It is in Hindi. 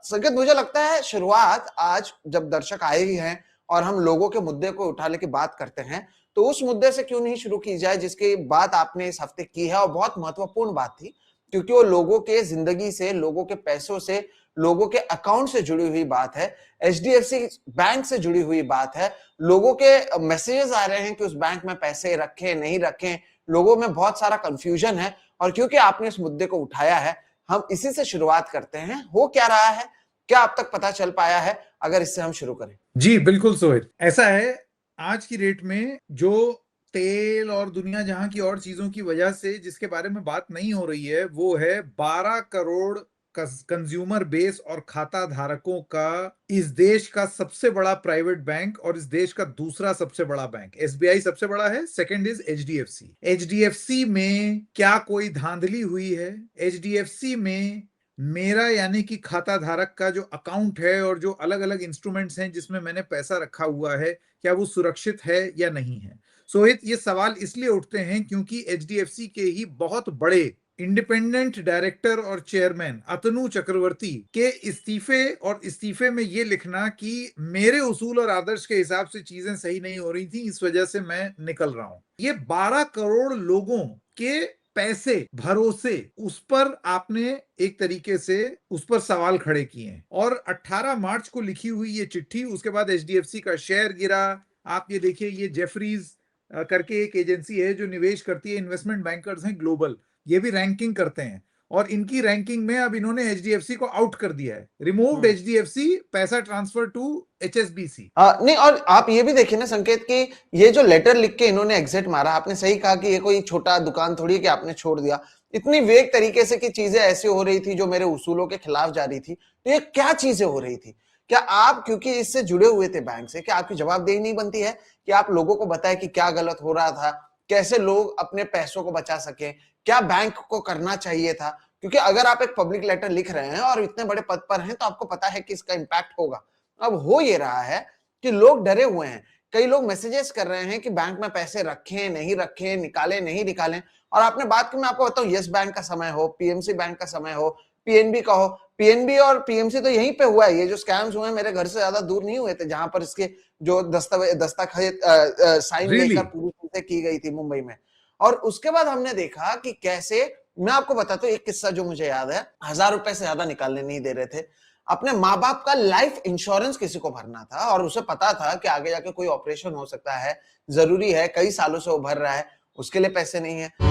संकेत, मुझे लगता है शुरुआत आज जब दर्शक आए ही हैं और हम लोगों के मुद्दे को उठाने की बात करते हैं, तो उस मुद्दे से क्यों नहीं शुरू की जाए जिसकी बात आपने इस हफ्ते की है और बहुत महत्वपूर्ण बात थी, क्योंकि वो लोगों के जिंदगी से, लोगों के पैसों से, लोगों के अकाउंट से जुड़ी हुई बात है। एचडीएफसी बैंक से जुड़ी हुई बात है। लोगों के मैसेजेस आ रहे हैं कि उस बैंक में पैसे रखें, नहीं रखें। लोगों में बहुत सारा कंफ्यूजन है और क्योंकि आपने इस मुद्दे को उठाया है, हम इसी से शुरुआत करते हैं। हो क्या रहा है, क्या अब तक पता चल पाया है, अगर इससे हम शुरू करें? जी बिल्कुल सोहित, ऐसा है आज की डेट में जो तेल और दुनिया जहां की और चीजों की वजह से जिसके बारे में बात नहीं हो रही है वो है 12 करोड़ कंज्यूमर बेस और खाता धारकों का इस देश का सबसे बड़ा प्राइवेट बैंक और इस देश का दूसरा सबसे बड़ा बैंक। एसबीआई सबसे बड़ा है, सेकंड इज एचडीएफसी। एचडीएफसी में क्या कोई धांधली हुई है? एचडीएफसी में मेरा यानी कि खाता धारक का जो अकाउंट है और जो अलग अलग इंस्ट्रूमेंट्स हैं जिसमें मैंने पैसा रखा हुआ है, क्या वो सुरक्षित है या नहीं है? सोहित, ये सवाल इसलिए उठते हैं क्योंकि एचडीएफसी के ही बहुत बड़े इंडिपेंडेंट डायरेक्टर और चेयरमैन अतनु चक्रवर्ती के इस्तीफे और इस्तीफे में ये लिखना कि मेरे उसूल और आदर्श के हिसाब से चीजें सही नहीं हो रही थी, इस वजह से मैं निकल रहा हूं। ये 12 करोड़ लोगों के पैसे, भरोसे, उस पर आपने एक तरीके से उस पर सवाल खड़े किए हैं। और 18 मार्च को लिखी हुई ये चिट्ठी, उसके बाद एचडीएफसी का शेयर गिरा। आप ये देखिए, ये जेफरीज करके एक एजेंसी है जो निवेश करती है, इन्वेस्टमेंट बैंकर्स हैं ग्लोबल, ये भी रैंकिंग करते हैं और इनकी रैंकिंग में अब इन्होंने एचडीएफसी को आउट कर दिया है। रिमूव्ड एचडीएफसी, पैसा ट्रांसफर टू एचएसबीसी। नहीं, और आप ये भी देखिए ना संकेत कि ये जो लेटर लिख के इन्होंने एग्जिट मारा, आपने सही कहा कि ये कोई छोटा दुकान थोड़ी है कि आपने छोड़ दिया। इतनी वेग तरीके से कि चीजें ऐसी हो रही थी जो मेरे उसूलों के खिलाफ जा रही थी, तो ये क्या चीजें हो रही थी? क्या आप, क्योंकि इससे जुड़े हुए थे बैंक से, क्या आपकी जवाबदेही नहीं बनती है कि आप लोगों को बताएं कि क्या गलत हो रहा था, कैसे लोग अपने पैसों को बचा सके, क्या बैंक को करना चाहिए था? क्योंकि अगर आप एक पब्लिक लेटर लिख रहे हैं और इतने बड़े पद पर हैं, तो आपको पता है कि इसका इंपैक्ट होगा। अब हो ये रहा है कि लोग डरे हुए हैं। कई लोग मैसेजेस कर रहे हैं कि बैंक में पैसे रखें, नहीं रखें, निकालें, नहीं निकालें। और आपने बात की, मैं आपको बताऊं, यस बैंक का समय हो, पीएमसी बैंक का समय हो, पीएनबी का हो, पीएनबी और पीएमसी तो यहीं पे हुआ है। ये जो स्कैम्स हुए हैं मेरे घर से ज्यादा दूर नहीं हुए थे, जहां पर इसके जो दस्तखत साइन रियली? लेकर पूरी चीजें की गई थी मुंबई में। और उसके बाद हमने देखा कि कैसे, मैं आपको बताता हूँ एक किस्सा जो मुझे याद है। 1000 रुपए से ज्यादा निकालने नहीं दे रहे थे। अपने माँ बाप का लाइफ इंश्योरेंस किसी को भरना था और उसे पता था कि आगे जाके कोई ऑपरेशन हो सकता है, जरूरी है, कई सालों से वो भर रहा है, उसके लिए पैसे नहीं है।